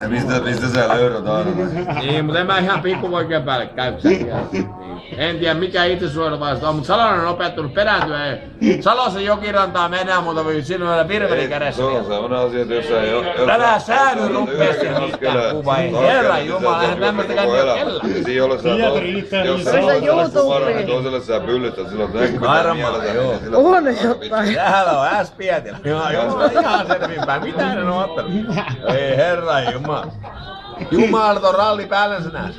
Mistä sä löydät aina? Niin, mutta en mä ihan pikkupoikien päälle käy. En tiedä mikä itsesuojeluvaiheesta on, mutta Salonen on opettanut perääntyä. Salosen jokirantaa mennä, mutta silloin virveli kädessä. Se on sellainen asia, että jos ei oo... Älä sä nyt rupee sen mitään kuvaa. Herra jumala, eihän tämmöstä käynyt kellään. Siinä ole sä jos sä oot kuvaran, niin toiselle sä pyllytät, silloin näkyy mieltä. On jotain. Täällä on S-Pietilä. Ihan selvinpäin. Mitä hän on ottanut? Ei herra jumala. Jumalaton ralli päällä sä näet.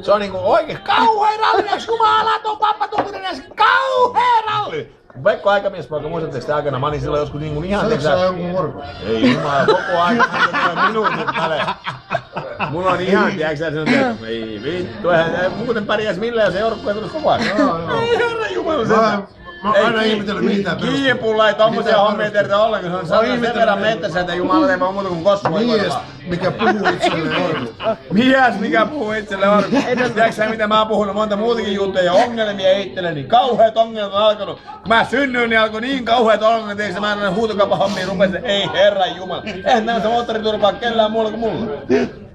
Se on niinku oikein kauhea ralli, eiks jumalaton pappa Tuppinen äsken kauhea ralli! Pekko aikamiespoika, muistatteko te aikana? Mä olin silloin joskus niinku ihan... Oliko sä jonkun vorko? Ei jumala, koko ajan minuutit välein. Mulla on ihan, tiedätkö sä, ei vittu, eihän muuten pärjäs millään, jos ei orkku ei tullut koko ajan. Ei herra jumala sen. Mä oon aina ihmetellyt mitään perusteella. Kiipulla ei tommosia hommia tehdä ollenkaan, se on sen verran mettässä, että jumala ei vaan muuta kuin kossu. Mies, mikä puhuu itselleen orku. Mies, mikä puhuu itselleen orku. Tiedätkö sä mitä mä oon puhunut monta muutakin juttuja ja ongelmia itselleni. Kauheat ongelmat on alkanut. Kun mä synnyin, niin alkoi niin kauheat ongelmat, että mä en huutokaupan hommiin rupesin. Ei herran jumala. Eihän näin moottoriturvaa kellään muulla kuin mulla.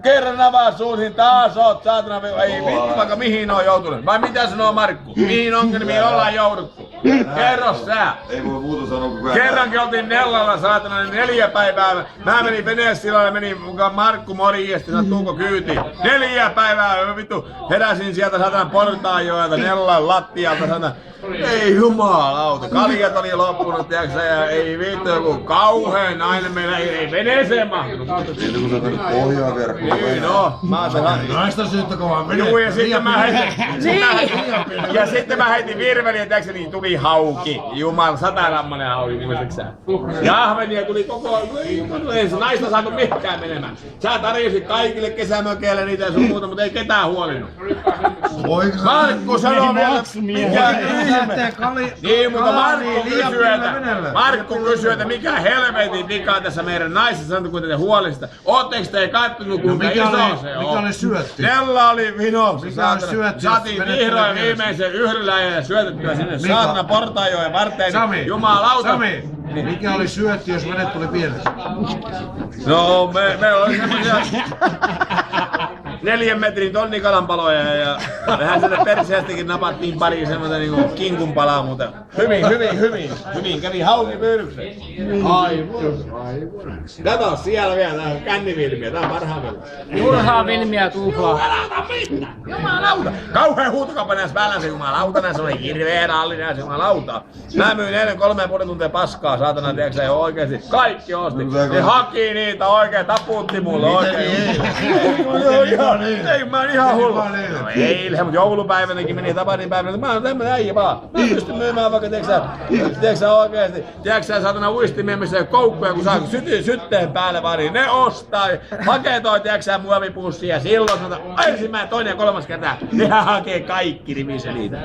Kerran avaa suusin, taas oot saatana, ei vittu vaikka mihin on joutunut. Vai mitä sanoo Markku? Mihin ongelmiin ollaan jouduttu? Kerro sä! Ei voi muuta sanoa kuin Kerrankin oltiin Nellalla saatana 4 päivää. Mä menin Veneestilalle, menin mukaan Markku morjesti, Tuukko kyyti. 4 päivää vittu heräsin sieltä saatana Portaanjoelta Nellan lattialta saatana. Ei jumalauta, kaljat oli loppunut tiiäksä ja ei vittu joku kauheen nainen meillä ei veneeseen mahtunut. Siitä kun sä oot tänne pohjaan verkkoon. Niin no, mä oon Naista syyttäkö vaan menee. Juu, ja sitten mä heitin, ja sitten mä heitin virveliä, ja tiiäksä niin tuli hauki. Jumal, 100-grammanen hauki, nimeseksi sä. Ja ahvenia tuli koko ajan, ei se naista saatu mihinkään menemään. Sä tarjosit kaikille kesämökeille niitä ja sun muuta, mutta ei ketään huolinnut. Markku sanoo vielä, mikä ihme. Niin, mutta Markku kysyy, että mikä helvetin vika tässä meidän naisessa sanoo, kun te huolista. Ootteko te kattonut, kuinka iso se on? Mikä oli syötti? Nella oli vinoksi. Mikä oli syötti? Saatiin vihdoin viimeisen yhdellä ja syötettyä sinne saatana Portaanjoen varteen. Sami, jumalauta. Sami, mikä oli syötti, jos venet tuli pieneksi? No, me oli semmosia 4 metrin tonnikalanpaloja ja vähän sieltä perseestäkin napattiin pari semmoista niinku kinkunpalaa, mutta hyvin kävi hauki pyydyksen. Aivan. Kato siellä vielä, tää on kännivilmiä, tää on parhaimmillaan. Turhaa vilmiä tuhlaa. Älä mitään! Jumalauta! Kauhea huutokauppa näissä välänsä, jumalauta, näissä oli hirveä ralli näissä, jumalauta. Mä myin eilen 3,5 tuntia paskaa, saatana, tiiäksä, ihan oikeesti. Kaikki osti. Ne haki niitä oikein, taputti mulle oikein. Ei, mä oon ihan hullu. No eilen, mut joulupäivänäkin meni tapaninpäivänä. Mä oon tämmönen äijä vaan. Mä pystyn myymään vaikka, tiiäksä oikeesti. Tiiäksä saatana uistimia, missä ei oo koukkuja, kun saa sytteen päälle vaan, niin ne ostaa. Paketoi, tiiäksä, muovipussia. Silloin ensimmäinen, toinen ja 3. kertaa. Nehän hakee kaikki nimissä niitä.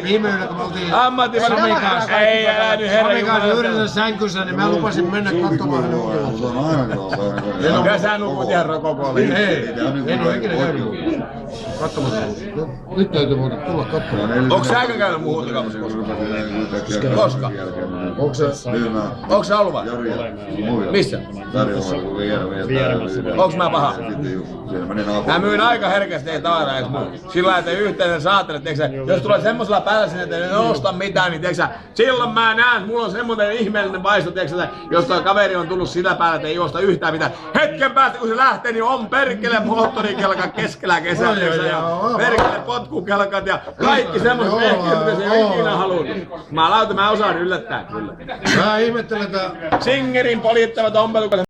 Viime yönä, kun me oltiin Samin kanssa. Ei, älä nyt herra jumala. Yhdessä sänkyssä, niin mä lupasin mennä katsomaan hänen ohjelmaa. Kyllä sä nukut ihan rokokolle. Ei, en oo ikinä käynyt katsomassa. Nyt täytyy voida tulla katsomaan. Onks säkö käynyt mun huutokaupassa koskaan? Koska? Onks sä ollut vai? Missä? Onks mä paha? Mä myyn aika herkästi ei tavaraa, eiks mun? Sillä että yhteinen saattelet, tiiäksä, jos tulee semmosella päällä sinne, että ei osta mitään, niin tiiäksä, silloin mä näen, että mulla on semmonen ihmeellinen vaisto, tiiäksä, jos toi kaveri on tullut sillä päällä, että ei osta yhtään mitään. Hetken päästä kun se lähtee, niin on perkele moottorikelka keskellä kesää, ja perkele potkukelkat ja kaikki semmoset vehkeet, mitä se ei ikinä halunnut. Mä osaan yllättää kyllä. Mä ihmettelen, että Singerin poljittavat ompelukat.